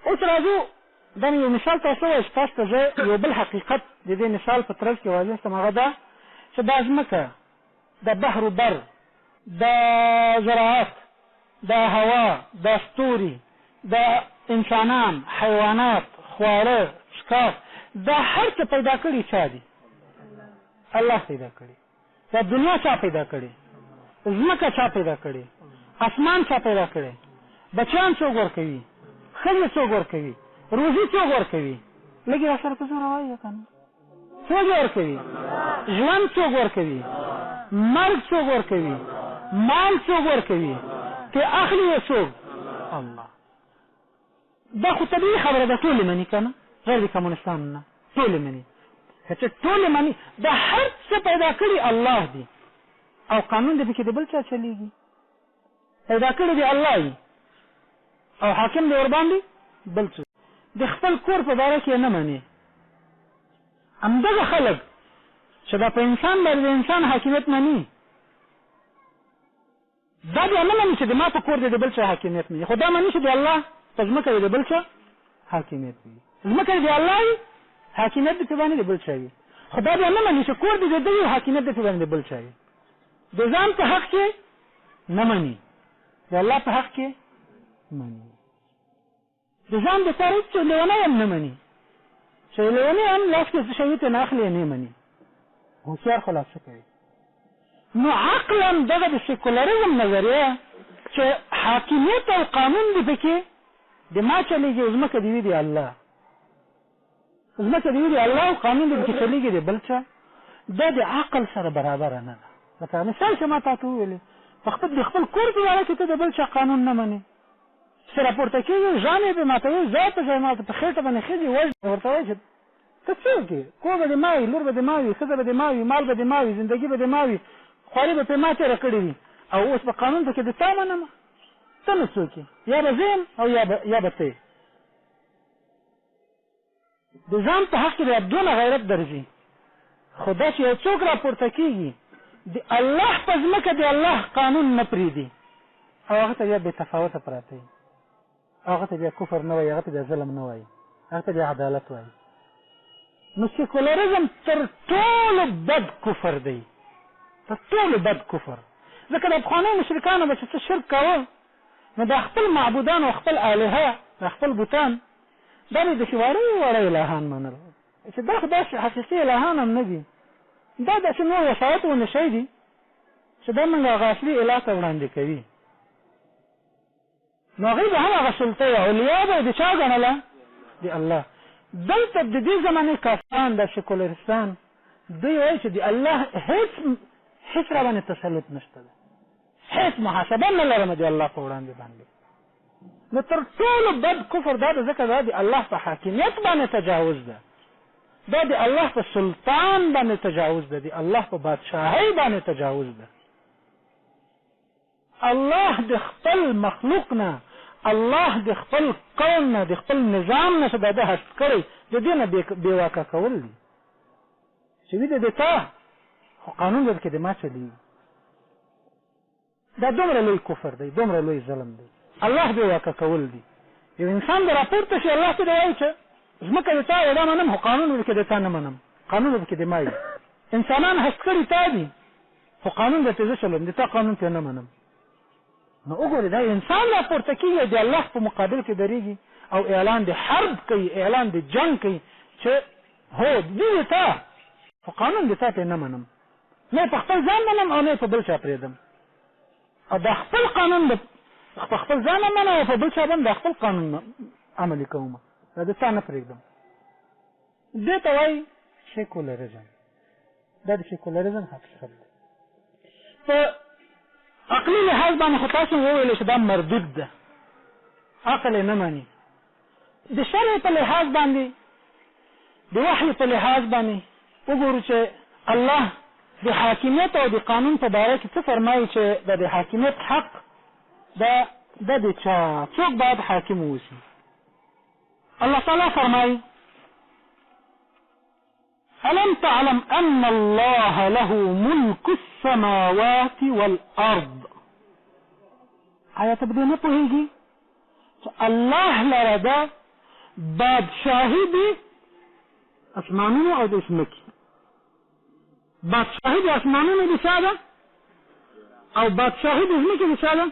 اوس راځو دا یو مثال تاسو وایي تاسو ته زه یو بل حقیقت د دې مثال په ترڅ کې واضح کړم. هغه دا چې دا ځمکه، د بحر و بر، د زراعت، د هوا، د ستوري، د انسانان، حیوانات، خواړه، څښاک، دا هر څه پیدا کړي چا دي؟ الله پیدا کړي. دا دنیا چا پیدا کړي؟ ځمکه چا پیدا کړي؟ اسمان چا پیدا کړي؟ بچیان څوک ورکوي؟ ښځې څوک ورکوي؟ روزي څوک ورکوي؟ لږې را سره په زوره وایي که نه؟ څوک ورکوي؟ ژوند څوک ورکوي؟ مرګ څوک ورکوي؟ مال څوک ورکوي؟ که اخلي یې څوک؟ الله. دا خو طبیعي خبره ده، ټولې مني که نه؟ غیر د کمونستانو نه ټولې مني. که چې ټولې مني، دا هر څه پیدا کړي الله دی او قانون دی پکې د بل چا چلیږي. پیدا کړي دی الله یي او حاکم دی ورباندې بل څه. د خپل کور په باره کې نه مني. همدغه خلک چې دا په انسان باندې د انسان حاکمیت مني، دا بیا نه مني چې د ما په کور دی د بل چا حاکمیت مني، خو دا مني چې د الله په ځمکه د بل چا حاکمیت وي. ځمکه د الله وي، حاکمیت د باندې د بل چا وي. خو دا بیا نه مني چې کور دی د دوی حاکمیت د باندې د بل چا وي. د ځان په حق کې نه مني، د الله په حق کې مني. د ځان د سره چې لیونی هم نه مني، چې لیونی هم لاس کې څه شوي ته نه اخلي نه مني. هوښیار خلاصه کوي. نو عقلا دغه د سیکولرزم نظریه چې حاکمیت او قانون دی پکې د ما چلیږي، ځمکه دی وي د الله، ځمکه دی وي د الله او قانون دی پکې چلیږي د بل چا، دا د عقل سره برابره نه ده. لکه مثال چې ما تا ته وویلې، د خپل کور په باره کې ته د بل چا قانون نه منې، چې راپورته کېږي ژان یې پرې ماتوي، ځای په ځای ماته په خېټه باندې ښځې وژنې، ورته وایي چې ته څوک یې؟ کور به دې ما وي، لور به دې ما وي، ښځه به دې ما وي، مال به دې ما وي، زندګي به دې ما وي، خواري به پرې ما تېره کړې وي، او اوس په قانون پکې د تا منمه؟ ته نو څوک یې؟ یا به زه یم او یا به ته یې. د ځان په حق کې بیا دونه غیرت درځي، خو دا چې یو څوک راپورته کېږي د الله په ځمکه د الله قانون نه پرېږدي او هغه ته بیا بې تفاوته پراته وي، هغه ته بیا کفر نه وایي، هغه ته بیا ظلم نه وایي، هغه ته بیا عدالت وایي. نو سیکولرزم تر ټولو بد کفر دی، تر ټولو بد کفر. ځکه د پخوانیو مشرکانو به چې څه شرک کاوه، نو د خپل معبودان او خپل الهه، د خپل بوتان، دا مې داسې واړه الهان منل، چې دا خو داسې حقیقي الهان هم نه دي، دا داسې نور وسایط ونه شی دي چې دا موږ هغه اصلي اله ته وړاندې کوي. نو هغوی به هم هغه سلطه یا اولیا به د چا ګڼله؟ د الله. دلته د دې زمانې کافران، د سیکولرستان، دوی وایي چې د الله هېڅ را باندې تسلط نشته ده، هېڅ محاسبه نه لرم د الله په وړاندې باندې. نو تر ټولو بد کفر دا ده، ځکه دا د الله په حاکمیت باندې تجاوز ده، دا د الله په سلطان باندې تجاوز ده، د الله په بادشاهۍ باندې تجاوز ده. الله د خپل مخلوق نه، الله د خپل قوم نه، د خپل نظام نه چې دا هست کړی، د دې نه بېواکه کول دي چې وي د تا، خو قانون به پکې د ما چلېږي. دا دومره لوی کفر دی، دومره لوی ظلم دی. الله بېواکه کول دي. یو انسان به راپورته شي الله ته دی وایي چې ځمکه د تا وي، دا منم، خو قانون به پکې د تا نه منم، قانون به پکې د ما وي. انسانان هست کړي تا دي، خو قانون به ته زه چلوم، د تا قانون ته نه منم. نو وګورئ، دا انسان راپورته کېږي، د الله په مقابل کې درېږي او اعلان د حرب کوي، اعلان د جنګ کوي چې هو دې د تا، خو قانون د تا ته نه منم، نه په خپل ځان منم او نه په بل چا پرېږدم، او دا خپل قانون په خپل ځان نه منم او په بل چا باندې خپل قانون عملي کوم، دا د تا نه پرېږدم. دې ته وایي سیکولرزم. دا د سیکولرزم حقیقت دی. په عقلي لحاظ باندې خو تاسو وویلې چې دا مردود ده، عقل یې نه مني. د شرع په لحاظ باندې، د وحي په لحاظ باندې وګورو چې الله د حاکمیت او د قانون په باره کې څه فرمایي، چې د حاکمیت حق دا د چا، څوک باید حاکم اوسي. الله تعالی فرمایي: ألم تعلم أن الله له ملك السماوات والأرض. آیا ته په دې نه پوهېږي چې الله لره ده بادشاهي د اسمانونو او د ځمکې. بادشاهي د اسمانونو د چا ده او بادشاهي د ځمکې د چا ده؟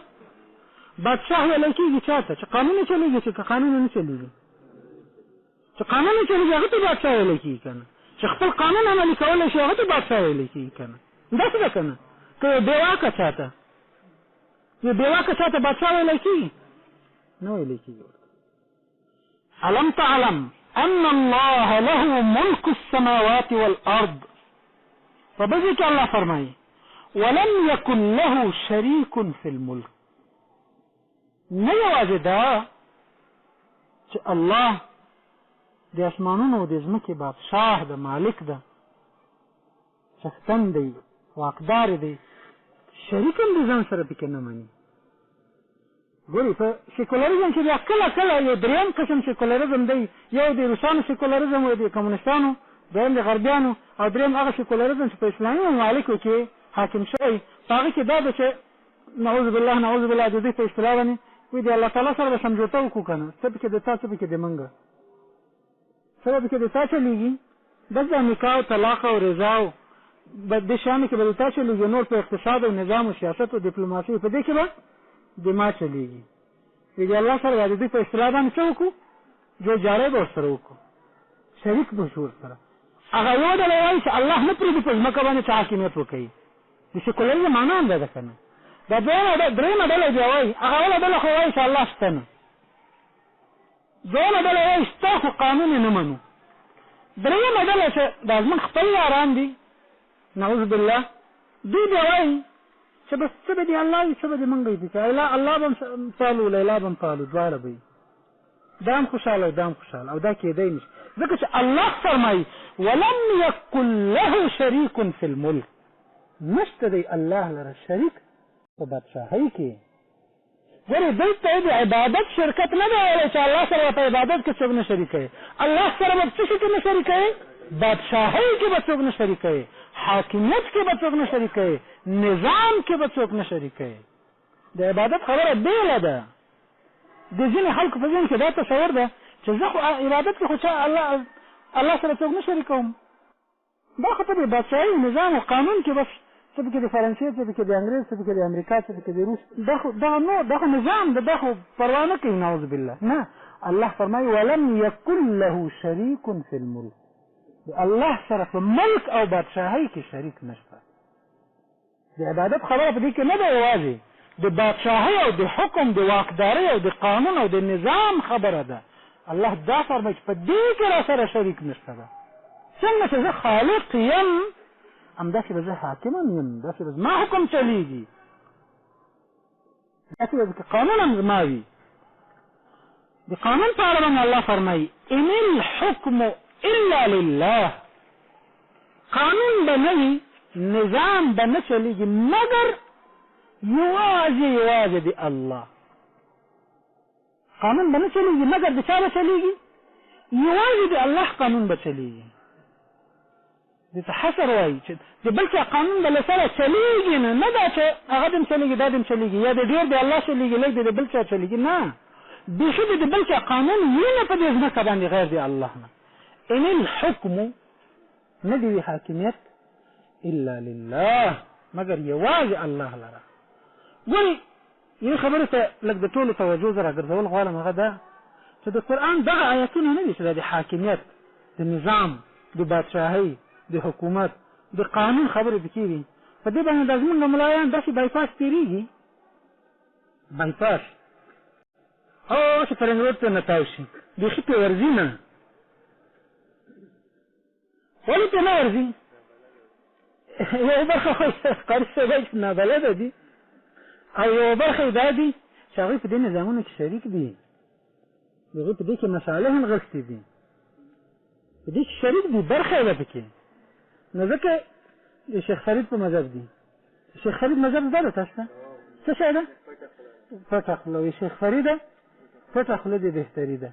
بادشاه ویلی کېږي چا ته چې قانون یې چلېږي، چې که قانون نه چلېږي، چې قانون یې چلېږي هغه ته بادشاه ویلی کېږي که نه، چې خپل قانون عملي کولی شي هغه ته بادشاه ویلی کېږي که نه. داسې ده که نه؟ که یو بېواکه چا ته بادشاه ویلی کېږي؟ نه ویلی کېږي. الم تعلم ان الله له ملک السماوات والارض. په بل ځای کې الله فرمایي ولم یکن له شریک فی الملک. نه یوازې دا چې الله د اسمانونو او د ځمکې بادشاه ده، مالک ده، څښتن دی، واکدار دی، شریک هم د ځان سره پکې نه مني. ګورې په سیکولرزم کې بیا کله کله یو درېیم قسم سیکولرزم دی، یو د روسانو سیکولرزم و د کمونستانو، دویم د غربیانو، او درېیم هغه سیکولرزم چې په اسلامي ممالکو کې حاکم شوی. په هغه کې دا ده چې نعوذ بالله د دوی په اصطلاح باندې وایي د الله تعالی سره به سمجوته وکړو که نه، څه پکې د تا څه پکې د منګه، څه به پکې د تا چلېږي، بس د نکاح او طلاق او رضا او دې شیانو کې به د تا چلېږي، نور په اقتصاد او نظام او سیاست او ډیپلوماسي په دې کې به د ما چلېږي. وایي د الله سره به د دوی په اصطلاح باندې څه وکړو؟ جوړجاړی به ورسره وکړو، شریک به شو ورسره. هغه یو ډله وایي چې الله نه پرېږدي په ځمکه باندې چې حاکمیت وکوي. د سیکولرزم معنا هم ده که نه؟ دا درېیمه ډله بیا وایي، هغه اوله ډله خو وایي چې الله شته نه، دویمه ډله وایي شته خو قانون یې نه منو، درېیمه ډله چې دا زموږ خپل یاران دي نعوذ بالله، دوی بیا وایي چې بس څه به دې الله وي څه به دې موږ وي، الله به هم پالو لیلا به هم پالو، دواړه به وي، دا هم خوشحاله او دا هم خوشحاله، او دا کېدی نشي ځکه چې الله فرمایي ولم یکن له شریک فی الملک. نشته دی الله لره شریک په بادشاهۍ کې. ګورې دلته د عبادت شرکت نه دی ویلی چې الله سره په عبادت کې څوک نه شریکوي، الله سره به څه شي کې نه شریکوي؟ بادشاهۍ کې به څوک نه شریکوي، حاکمیت کې به څوک نه شریکوي، نظام کې به څوک نه شریکوي. د عبادت خبره بېله ده. د ځینې خلکو په ذهن کې دا تصور ده چې زه خو عبادت کې خو الله سره څوک نه شریکوم، دا خو په دې بادشاهۍ نظام او قانون کې بس څه پکې د فرانسې، څه پکې د انګریز، څه پکې د امریکا، څه پکې د روس، دا خو نظام ده، دا خو پروا نه کوي نعوذ بالله. نه، الله فرمایي ولم یکن له شریک فی الملک. د الله سره په ملک او بادشاهۍ کې شریک نشته. د عبادت خبره په دې کې نه ده یوازې د بادشاهۍ او د حکم د واکدارۍ او د قانون او د نظام خبره ده. الله دا فرمایي چې په دې کې را سره شریک نشته ده. څنګه چې زه خالق یم همداسې به زه حاکم هم یم، داسې به زما حکم چلېږي، داسې به قانون هم زما وي. د قانون په اړه باندې الله فرمایي ان الحکم الا لله. قانون به نه وي، نظام به نه چلېږي مګر یوازې د الله. قانون به نه چلېږي مګر د چا به چلېږي؟ یوازې د الله قانون به چلېږي. دې ته حصر وایي چې د بل چا قانون به له سره چلېږي نه دا چې هغه دې هم چلېږي دا دې هم چلېږي، یا د ډېر د الله چلېږي لږ د بل چا چلېږي، نه، بیخي د بل چا قانون وي نه په دې ځمکه باندې غیر د الله نه. ان الحکم نه دی حاکمیت الا لله مګر یوازې الله لره. ګورې یوې خبرې ته لږ د ټولو توجه زه راګرځول غواړم، هغه ده چې د قرآن دغه آیتونه نه دي چې دا د حاکمیت، د نظام، د بادشاهۍ، د حکومت، د قانون خبرې پکې دي. په دې باندې دا زمونږ ملایان داسې بایپاس تېرېږي، بایپاس او چې فرنګ روډ ته نه تاو شي، بیخي پرې ورځي نه. ولې پرې نه ورځي؟ یوه برخه خو قاري صاحب وایي چې نابلده دي، او یوه برخه دا دي چې هغوی په دې نظامونو کې شریک دي، هغوی په دې کې مصالح نغښتې دي، په دې کې شریک دي، برخه یې ده پکې. نو ځکه د شیخ فرید په مذهب دي. شیخ فرید مذهب زده ده تاسو ته؟ څه شی ده؟ پټه خوله وي. شیخ فریده پټه خوله دې بهتري ده.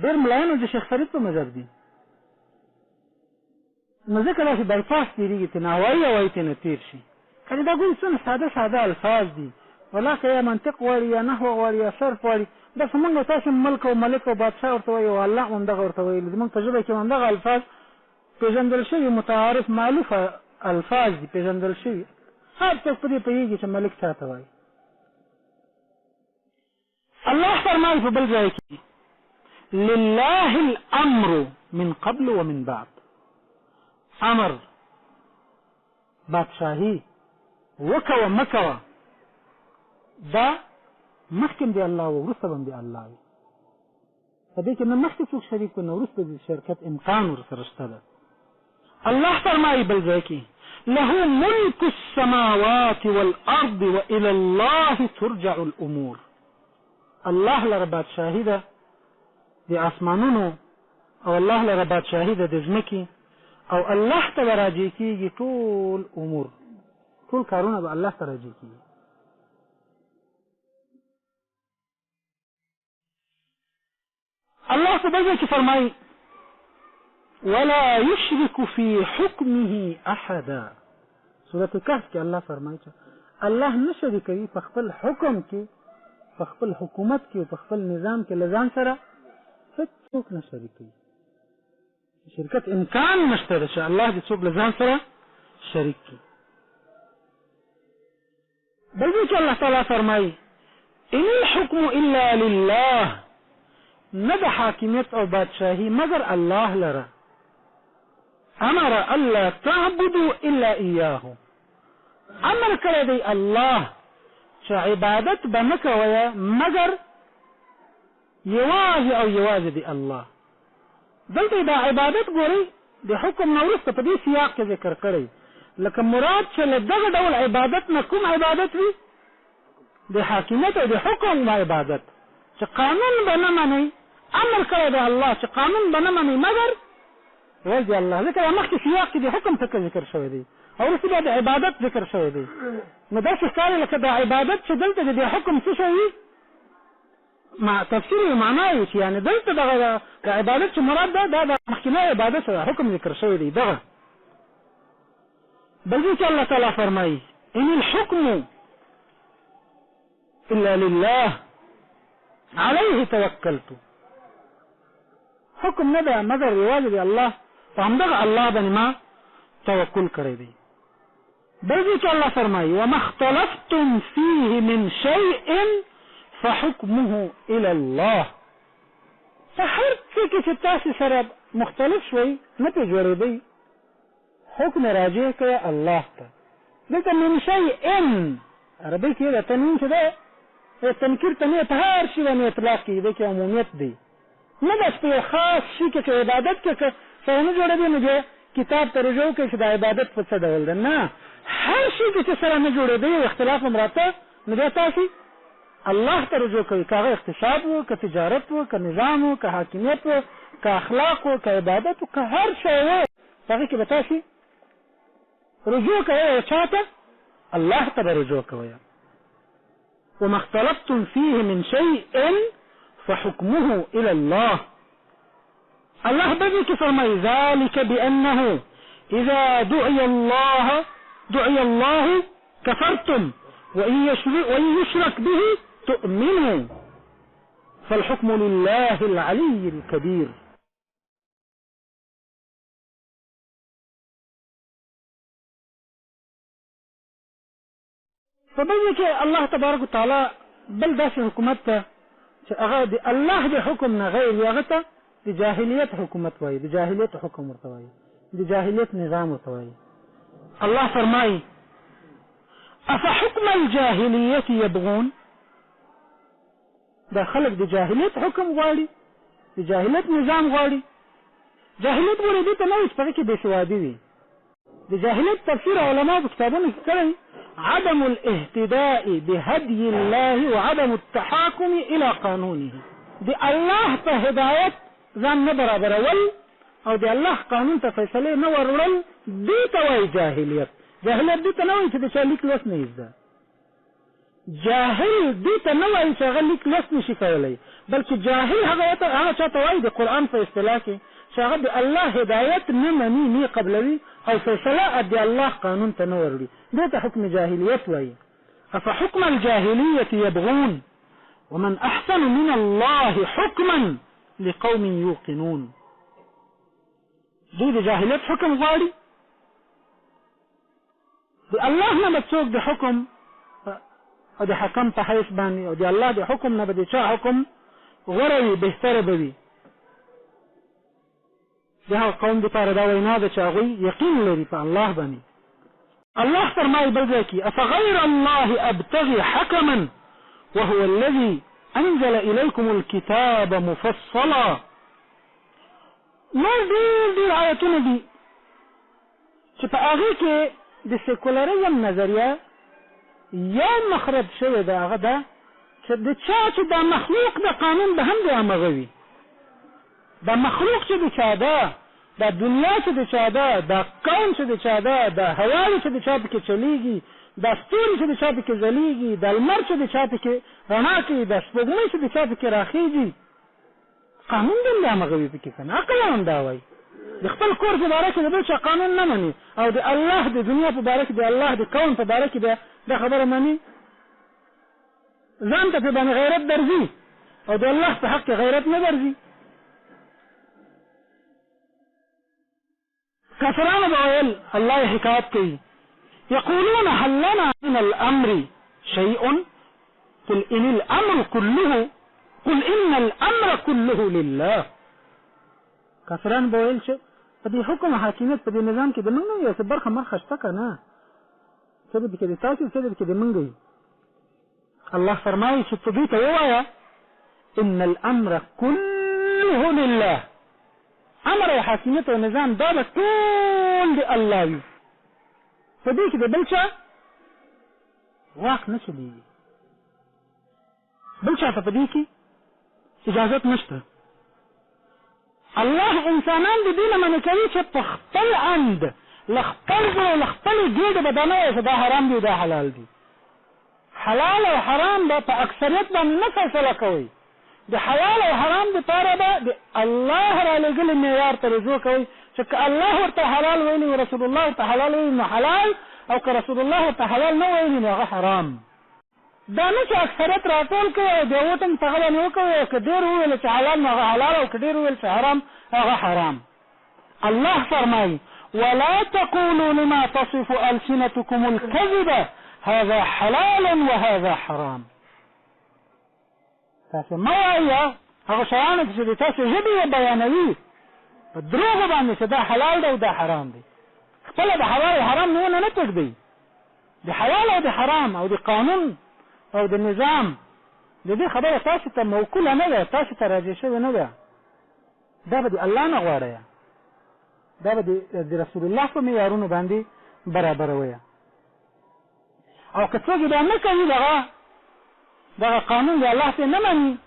ډېر ملایان د شیخ فرید په مذهب دي. نو ځکه داسې بایپاس تېرېږي، ته نه وایي او وایي ته نه تېر شي. کنې دا ګورې څونه ساده الفاظ دي، ولا که یا منطق غواړي یا نحو غواړي یا صرف غواړي، دا څنګه تاسو ملک او ملک او بادشاہ ورته وي او الله هم دغه ورته وي زموږ په ژبه کې هم دغه الفاظ پیژندل شوي متعارف مألوف الفاظ دي پیژندل شوي هر څوک په دې پوهېږي چې ملک چاته وایي. الله فرمایي په بل ځای کې لله الامر من قبل ومن بعد. امر بادشاهي وکوه مکوه دا مخکم دی الله او وروسته هم دی الله وي. په دې کې نه مخکې څوک شریک و نه وروسته د شرکت امکان ورسره شته ده. الله فرمایي بل ځای کې له ملک السماوات والارض والى الله ترجع الامور. الله لره بادشاهي ده د اسمانونو او الله لره بادشاهي ده د ځمکې او الله ته راجع کېږي ټول امور، ټول کارونه به الله ته راجع کېږي. الله په بل ځای کې فرمایي ولا يشرك في حكمه احدا. سورۃ کهف کې الله فرمایي چې الله نه شریکوي په خپل حکم کې، په خپل حکومت کې او په خپل نظام کې له ځان سره هیڅوک نه شریکوي. شرکت امکان نشته چې الله دې څوک له ځان سره شریک کړي. بل ځای کې الله تعالی فرمایي ان الحكم الا لله. نه د حاکمیت او بادشاهي مگر الله لره. امر الا تعبدوا الا اياه. امر کړی دی الله چې عبادت به نه کوئ مگر یوازې او یوازې دی الله. دلته دا عبادت ګورئ د حکم نه وروسته په دې سیاق کې ذکر کړی لکه مراد چې له دغه ډول عبادت نه کوم عبادت وي؟ د حاکمیت او د حکم عبادت چې قانون به نه منئ. امر کړی دی الله چې قانون به نه منئ مگر یوازې الله. ځکه مخکې سیاق کې د حکم ټکی ذکر شوی دی او وروسته بیا د عبادت ذکر شوی دی. نو داسې ښکاري لکه د عبادت چې دلته د حکم څه شی وي تفسیر یې معنا وي چې یعنې دلته دغه د عبادت چې مراد ده دا د مخکینی عبادت سره حکم ذکر شوی دی دغه. بل ځای کې الله تعالی فرمایي ان الحكم الا لله عليه توکلت. حکم نه ده مگر یوازې دی الله، په همدغه الله باندې ما توکل کړی دی. بل ځای کې الله فرمایي وما اختلفتم فيه من شيء فحكمه الى الله. په هر څه کې چې تاسو سره مختلف شوي نه پې جوړېدئ حکم راجع کړئ الله ته. دلته من شيء عربي کې دا تنوین چې ده تنکیر تنوین په هر شي باندې اطلاق کېږي، دی کې عمومیت دی. نه بس په خاص شي کې چې عبادت کې سره نه جوړېدی نو بیا کتاب ته رجوع کوي چې د عبادت په څه ډول ده. نه، هر شي کې چې سره نه جوړېدی او اختلاف هم راته نو بیا تاسو الله ته رجوع کوي، که هغه اقتصاد و، که تجارت و، که نظام و، که حاکمیت و، که اخلاق و، که عبادت و، که هر شی و هغې کې به تاسو رجوع کوئ او چاته؟ الله ته به رجوع کوئ. وما اختلفتم فيه من شيء فحكمه الى الله. الله بدي كفرمي ذلك بأنه إذا دعي الله كفرتم وإن يشرك به تؤمنوا فالحكم لله العلي الكبير. فبينك الله تبارك وتعالى بل داسي حكومته چې الله د حکم نه غیر یغته د جاهلیت حکومت وایي، د جاهلیت حکم ورته وایي، د جاهلیت نظام ورته وایي. الله فرمایي افحکم الجاهلیت یبغون. دا خلق د جاهلیت حکم غواړي، د جاهلیت نظام غواړي. جاهلیت ګورې دې ته نه وایي چې په هغې کې بېسوادي وي. د جاهلیت تفسیر علماء په کتابونو کې کړی عدم الاهتداء بهدي الله وعدم التحاكم الى قانونه. دی الله ته هدایت ځان نه برابرول او دی الله قانون ته فیصله نه ورول دې ته وایي جاهلیت. جاهلیت دې ته نه وایي چې د چا لیک لوست نه زده. جاهل دې ته نه وایي چې هغه لیک لوست نشي کولی، بلکې جاهل هغه چا ته وایي د قرآن په اصطلاح کې چې هغه د الله هدایت نه مني، نه قبلوي او فیصله د الله قانون ته نه وروړي. دې ته حکم جاهلیت وایي. افحکم الجاهلیت یبغون ومن احسن من الله حكما لقوم يوقنون. دوی د جاهلیت حکم غواړي، د الله نه به څوک د حکم او د حکم په حیث باندې او د الله د حکم نه به د چا حکم غوره وي، بهتره به وي. د هغه قوم دپاره دا وینا ده چې هغوی یقین لري په الله باندې. الله فرمایي بل ځای کې افغیر الله ابتغي حکما وهو الذي انزل اليكم الكتاب مفصلا. نور ډېر آیتونه دي چې په هغې کې د سیکولرزم نظریه یو مخرج شوی ده، هغه ده چې د چا چې دا مخلوق د قانون به هم د همغه وي. دا مخلوق چې د چا ده، دا دنیا چې د چا ده، دا کون چې د چا ده، دا هوا چې د چا پکې چلیږي، دا ستوري چې د چا پکې ځلیږي، دا لمر چې د چا پکې رڼا کوي، دا سپوږمۍ چې د چا پکې راخیږي، قانون به هم د همغه وي پکې که نه. عقل هم دا وایي د خپل کور په باره کې د بل چا قانون نه مني، او د الله د دنیا په باره کې د الله د کون په باره کې دا خبره مني، ځان ته په باندې غیرت درځي او د الله په حق کې غیرت نه درځي. کافرانو به ویل، الله حکایت کوي، یقولون هل لنا من الامر شیء قل ان الامر كله لله. کافران به ویل چې په دې حکم حاکمیت په دې نظام کې د موږ نه یو څه برخه مرخه شته که نه، څه دې پکې د تاسو، څه دې پکې د موږ وي. الله فرمایي چې ته دوی ته ووایه ان الامر كله لله، امر او حاکمیت او نظام دا به ټول د الله وي، په دې کې د بل چا واک نه چلېږي، بل چا ته په دې کې اجازت نشته. الله انسانان د دې نه منع کوي چې په خپل عمد له خپل زړه له خپلې ګېډې به دا نه وایي چې دا حرام دي دا حلال دي. حلال او حرام به په اکثریت باندې نه فیصله کوئ، د حلال او حرام دپاره به د الله رالېږلي معیار ته رجوع کوئ چې که الله ورته حلال ویلي و رسول الله ورته حلال ویلي نو حلال، او که رسول الله ورته حلال نه ویلي نو هغه حرام. دا نه چې اکثریت راټول کوي او د ووټنګ په هغه باندې وکوي، او که ډېر وویل چې حلال نو هغه حلال، او که ډېر وویل چې حرام هغه حرام. الله فرمایي ولا تقولوا لما تصف ألسنتكم الكذب هذا حلال وهذا حرام. تاسو مه وایه هغه شیانو چې د تاسو ژبې یې بیانوي په دروغو باندې چې دا حلال دی او دا حرام دی. خپله د حلال او حرام نونه نه پرېږدئ. د حلال او د حرام او د قانون او د نظام د دې خبره تاسو ته موکوله نه ده، تاسو ته راجع شوې نه ده. دا به د الله نه غواړئ، دا به د رسول الله په معیارونو باندې برابروئ. او که څوک دا نه کوي، دغه قانون د الله ته نه مني،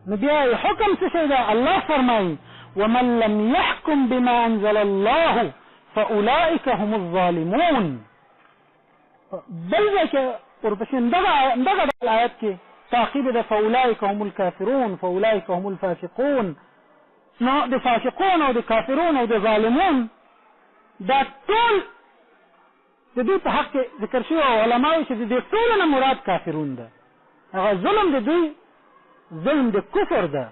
نو بیا حکم څه شی ده؟ الله فرمایي ومن لم يحكم بما انزل الله فاولئك هم الظالمون. بل ځای کې ورپسې دغه آیت کې تعقیب ده فاولئک هم الکافرون فاولئک هم الفاسقون. نو د فاسقون او د کافرون او د ظالمون دا ټول د دوی په حق کې ذکر شوي او علماو چې د دې ټولو نه مراد کافرون ده. هغه ظلم د دوی ظلم د کفر ده.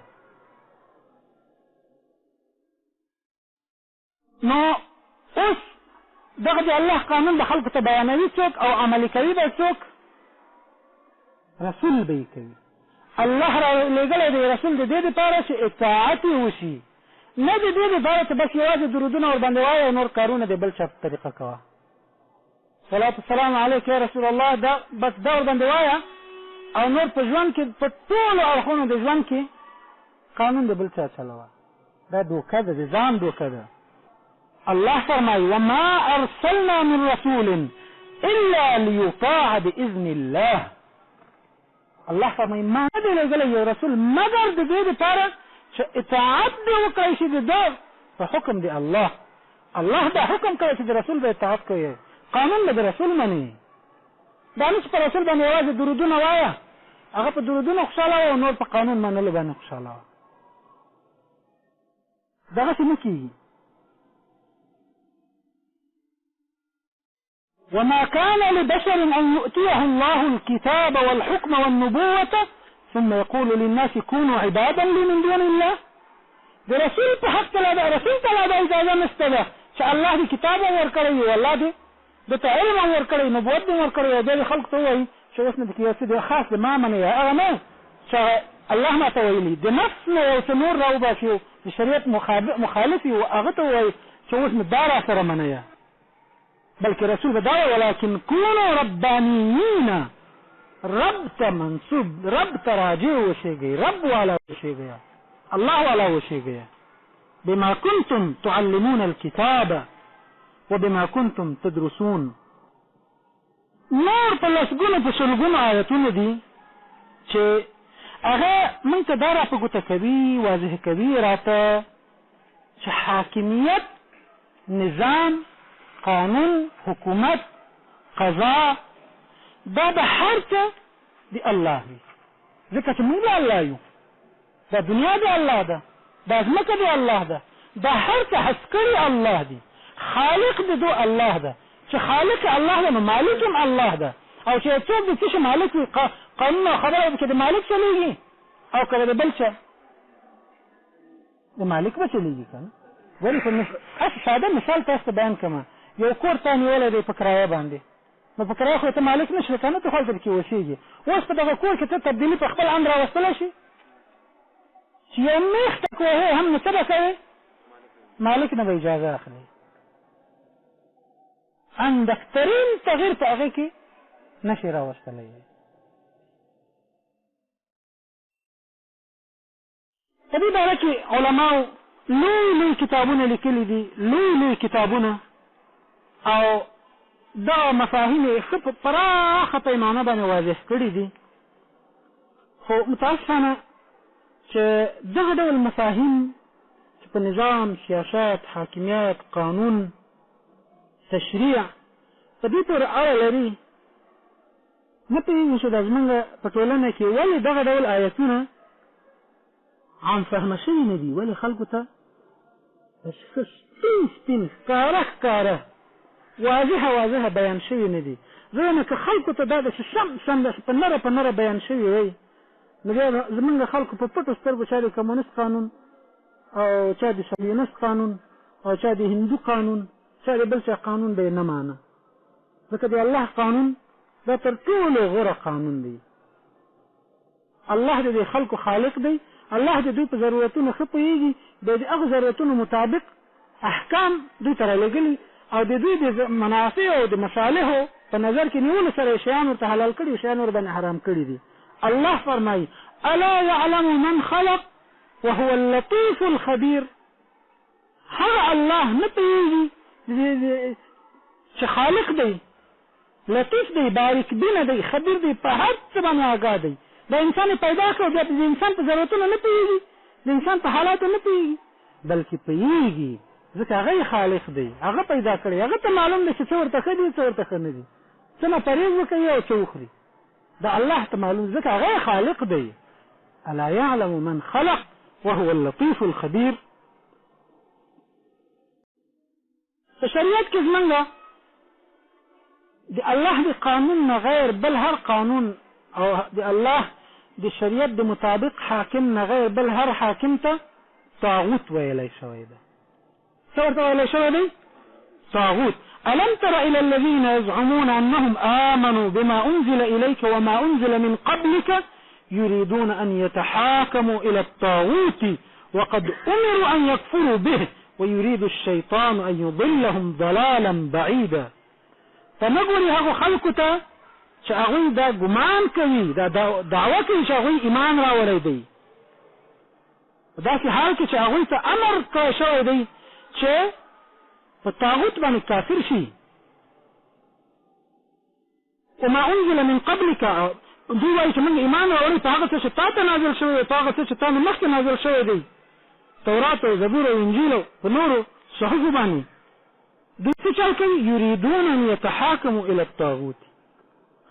نو اوس دغه د الله قانون د خلکو ته بیانوي څوک او عملي کوي به څوک؟ رسول به یې کوي. الله را لېږلی دی رسول د دې دپاره چې اطاعت یې وشي، نه د دې دپاره چې بس یوازې درودونه ورباندې وایه او نور کارونه د بل چا په طریقه کوه. صلات السلام علیک یا رسول الله، دا بس دا ورباندې وایه او نور په ژوند کې په ټولو اړخونو د ژوند کې قانون د بل چا چلوه. دا دوکه ده، د ځان دوکه ده. الله فرمایي وما ارسلنا من رسول الا ليطاع باذن الله. الله فرمایي ما نه دی لېږلی یو رسول مګر د دې دپاره چې اطاعت دې وکړی شي د ده په حکم دی الله. الله دا حکم کوي چې د رسول به اطاعت کوي، قانون به د رسول مني. دا نه چې په رسول باندې یوازې درودونه وایه، هغه په درودونو خوشحاله وه او نور په قانون منلو باندې خوشحاله وه. دغسې نه کېږي. وما كان لبشر أن يؤتيه الله الكتاب والحكم والنبوة ثم يقول للناس كونوا عبادا لي من دون الله. د رسول په حق ته رسول ته دا اجازه نشته ده چې الله دې کتاب ورکړی او الله دې د علم ورکړی نبوت دې ورکړی او دې خلق ته وایي چې اوس نه د کیسې د خاص د ما منې هغه نه چې الله ما ته ویلي د نفس نه یو څه نور راوباسي د شریعت مخالف او هغه ته وایي چې اوس نه دا را سره منې بلکې رسول به دا وایي ولکن کونوا ربانیین رب ته منصوب رب ته راجع وشيږي رب والا وشيږي الله والا وشيږي بما كنتم تعلمون الكتاب وبما كنتم تدرسون. نور په لسګونو په سلګونو آیتونه دي چې هغه موږ ته دا راپه ګوته کوي واضح کوي راته چې حاکمیت نظام قانون حکومت قضا دا د هر څه د الله وي ځکه چې موږ الله یو دا دنیا د الله ده دا ځمکه د الله ده دا هر څه هڅ کړي الله دی خالق د دو الله ده چې خالق الله ده نو مالک هم الله ده او چې څوک د څه مالک وي قانون او خبره چې د مالک چلیږي او کله د بل څه د مالک به چلیږي کنه. ولې څه ساده مثال تاسو ته بیان کوم یو کور ته نیولې دی په کرایه باندې نو په کرایه خو ته مالک نشې کنه ته خپل کې اوسېږي اوس په دغه کور کې ته تبدیلی په خپل امر راوستلی شي چې یو میخ ته کوهی هم نو څه به کوې مالک نه به اجازه اخلي اندکترین تغییر په هغې کې نشي راوستلی. په دې باره کې علماو لوی لوی کتابونه لیکلي دي لوی کتابونه او دا مفاهیم یې ښه په پراخه پیمانه باندې واضح کړي دي خو متاسفانه چې دغه ډول مفاهیم چې په نظام سیاست حاکمیت قانون تشریع په دې پورې اړه لري نه پوهېږو چې دا زموږ په ټولنه کې ولې دغه ډول آیتونه عام فهمه شوي نه دي ولې خلکو ته سپین ښکاره واضحه بیان شوي نه دي ځکه که خلکو ته دا داسې سم داسې په نره بیان شوي وی نو بیا زمونږ خلکو په پټو سترګو چا د کمونیست قانون او چا د صهیونیست قانون او چا د هندو قانون چا د بل چا قانون به یې نه مانه ځکه د الله قانون دا تر ټولو غوره قانون دی. الله د دې خلکو خالق دی الله د دوی په ضرورتونو ښه پوهېږي د هغو ضرورتونو مطابق احکام دوی ته رالېږلي او د دوی د منافع او د مصالحو په نظر کې نیولو سره شیان ورته حلال کړي او شیان ورباندې حرام کړي دي. الله فرمایي الا يعلم من خلق وهو اللطيف الخبير هغه الله نه پوهېږي چې خالق دی لطیف دی باریک بینه دی خبیر دی په هر څه باندې آګاه دی د انسان پیدا کړو بیا د انسان په ضرورتونو نه پوهېږي د انسان په حالاتو نه پوهېږي بلکې پوهېږي ځکه هغه خالق دی هغه پیدا کړی هغه ته معلوم دی چې څه ورته ښه دي څه ورته ښه نه دي څه نه پرهېز وکوي او څه وخوري دا الله ته معلوم ځکه هغه خالق دی. الا يعلم من خلق وهو اللطيف الخبير. په شریعت کې زمونږ د الله د قانون نه غیر بل هر قانون او د الله د شریعت د مطابق حاکم نه غیر بل هر حاکم ته طاغوت ویلی شوی ده. څه ورته ویلی شوی دی؟ طاغوت. ألم تر إلى الذين يزعمون أنهم آمنوا بما أنزل إليك وما أنزل من قبلك يريدون أن يتحاكموا إلى الطاغوت وقد أمروا أن يكفروا به ويريد الشيطان أن يضلهم ضلالا بعيدا. فنقول هغو خلقتا چې هغوی دا ګمان کوي دا دعوه کوي چې هغوی ایمان راوړی دی داسې حال کې چې هغوی ته امر کړی شوی دی چې په طاغوت باندې کافر شي. وما انزل من قبلك دوی وایي چې موږ ایمان راوړی په هغه څه چې تا ته نازل شوی دی په هغه څه چې تا نه مخکې نازل شوی دی تورات او زبور او انجیل او په نورو صحفو باندې دوی څه چل کوي یریدون ان یتحاکموا الی الطاغوت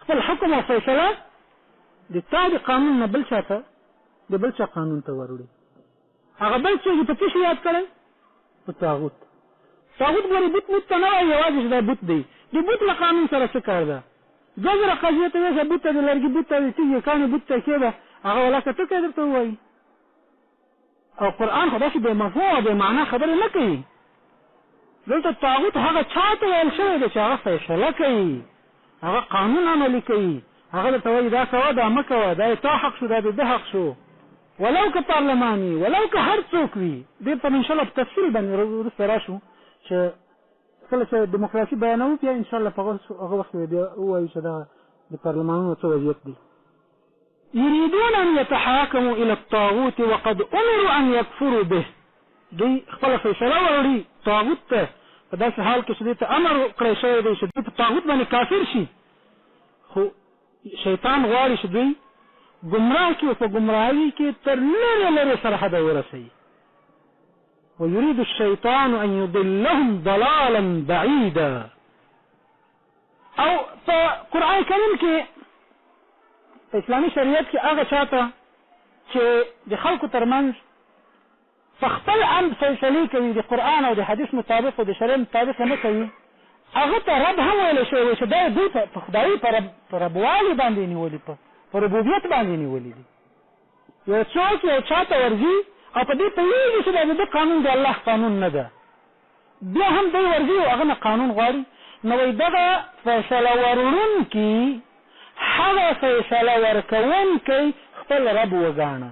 خپل حکم او فیصله د تا د قانون نه بل چا ته د بل چا قانون ته وروړي هغه بل څوک په څه یاد کړی په طاغوت. طاغوت ګورې بت ته نه وایي یوازې چې دا بت دی د بوت له قانون سره څه کار ده؟ 2000 قضیه ته وایي بوت د لرګي بوت د تیږې کانې بوت ته کېده هغه ولاکه ته کې درته وایي. او قرآن خو داسې بې مفهوم او بې معنا خبرې نه کوي. دلته طاغوت هغه چا ته ویل شوی دی چې هغه فیصله کوي، هغه قانون عملي کوي، هغه درته وایي دا کوه دا مه کوه، دا تا حق شو دا د ده حق شو، ولو که پارلماني ولو که هر څوک وي. دې ته انشاءالله په تفصیل باندې وروسته راشو چې کله چې دیموکراسي بیانوو بیا انشاءالله په هغه وخت بیا ووایو چې دا د پارلمانونو څه وضعیت دی. يريدون أن يتحاكموا إلى الطاغوت وقد أمروا أن يكفروا به. دوی خپل فیصله وروړي طاغوت ته په داسې حال کې چې دوی ته امر کړی شوی دی چې دوی په طاغوت باندې کافر شي، خو شیطان غواړي چې دوی ګمراه کړي او په ګمراهۍ کې تر لرې لرې سرحده ورسوي. ويريد الشيطان أن يضلهم ضلالا بعيدا. او په قرآن کریم کې په اسلامي شریعت کې هغه چاته چې د خلکو ترمنځ په خپل امر فیصلې کوي د قرآن او د حدیث مطابق او د شریعت مطابق نه کوي، هغه ته رب هم ویلی شوی چې دا دوی په خدایي په ربوالي باندې نیولي، په ربوبیت باندې نیولي دي. یو څوک یو چاته ورځي او په دې پوهېږي چې دا د ده قانون د الله قانون نه ده، بیا هم دی ورځي او هغه نه قانون غواړي، نو وایي دغه فیصله وروړونکي هغه فیصله ورکوونکی خپل رب وګاڼه،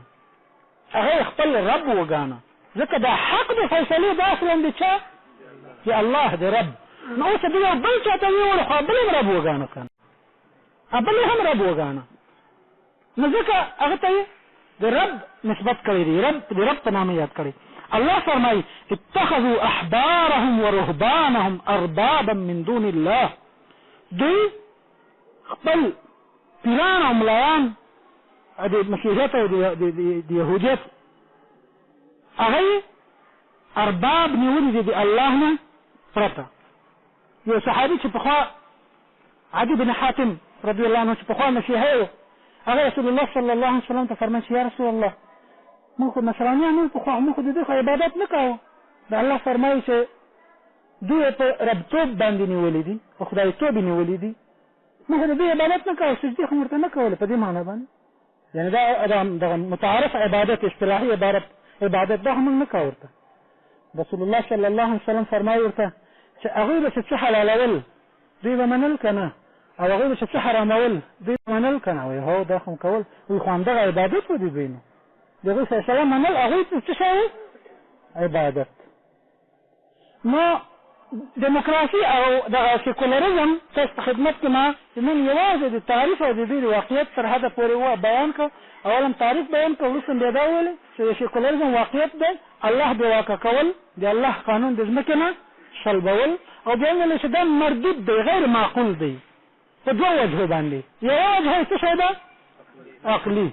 هغه خپل رب وګاڼه، ځکه دا حق د فیصلې دا اصلا د چا؟ د الله د رب. نو اوس د یو بل چاته ویوړو خو بل هم رب وګاڼه که نه، بل هم رب وګاڼه، نو ځکه هغه ته یې د رب نسبت کړی دی، د رب په نامه یاد کړی. الله فرمایي اتخذوا احبارهم ورهبانهم اربابا من دون الله. دوی خپل پیران او ملایان د مسیحیت او د یهودیت هغه ارباب نیولي دي د الله نه پرته. یو صحابي چې پخوا عدي بن حاتم رضی الله عنه چې پخوا مسیحی و، هغه رسول الله صلی الله علیه وسلم ته فرمایي چې یا رسول الله موږ خو نصرانیان یو، پخوا موږ خو د دې خو عبادت نه کوو. د الله فرمایي چې دوی په ربتوب باندې نیولي دي، په خدایتوب یې نیولي دي، موږ د دې عبادت نه کوو، سجدې خو ورته نه کولې. په دې معنی باندې یعنې دا متعارف عبادت، اصطلاحي عبادت دا هم نه کوو ورته. رسول الله صلی الله علیه وسلم فرمایي ورته چې هغوی به چې څه حلالول دوی به منل که نه، او هغوی به چې څه حرامول دوی به منل که نه. وایي هو دا خو کول، وایي خو همدغه عبادت و د دوی نو د هغوی فیصله منل هغوی ته څه شی عبادت. نو دیموکراسي او دغه سیکولرزم تاسو په خدمت کې ما نن یوازې د تعریف او د دې د واقعیت تر حده پورې بیان کړ. اولا تعریف بیان کړ، وروسته بیا دا وویل چې د سیکولرزم واقعیت دی الله بې واکه کول، د الله قانون د ځمکې نه شلبول، او بیا ویل چې دا مردود دی، غیر معقول دی په دوه وجهو باندې. یوه وجه یې څه شی ده؟ عقلي.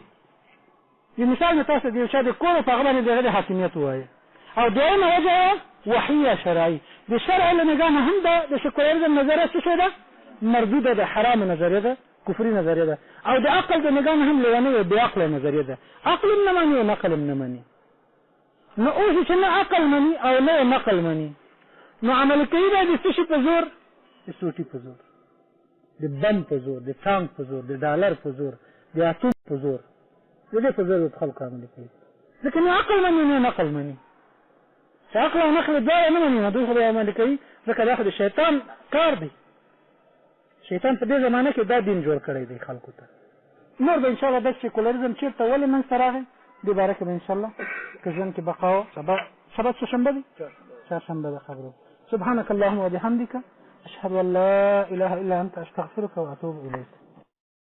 د مثال مې تاسو د یو چا د کور په هغه باندې د هغه د حاکمیت ووایه. او دویمه وجه یې وحیه شرعي، د شرع له نګاه نه هم د سیکولرزم نظریه څه شی ده؟ مردوده ده، حرام نظریه ده، کفري نظریه ده. او د عقل د نګاه نه هم لیونۍ بې عقله نظریه ده، عقل هم نه مني او نقل هم نه مني. نو اوس چې نه عقل مني او نه نقل مني، نو عمل کوي دا د څه شي په زور؟ د سوټي په زور، د بم په زور، د ټانک په زور، د ډالر په زور، د اتوم په زور، د دې په زور د خلکو عمل کوي. ځکه نه عقل مني نه نقل مني. چې عقل او نقل دواړه نه مني، نو دوی خو به عمل کوي، ځکه دا خو د شیطان کار دی. شیطان په دې زمانه کې دا دین جوړ کړی دی خلکو ته. نور به انشاءالله دا سیکولرزم چېرته ولې منځته راغی دې باره کې به انشاءالله که ژوند کې بقا وه. سبا څه شنبه دی؟ چهارشنبه ده خبرو. سبحانك اللهم وبحمدك أشهد أن لا إله إلا أنت أستغفرك وأتوب إليك.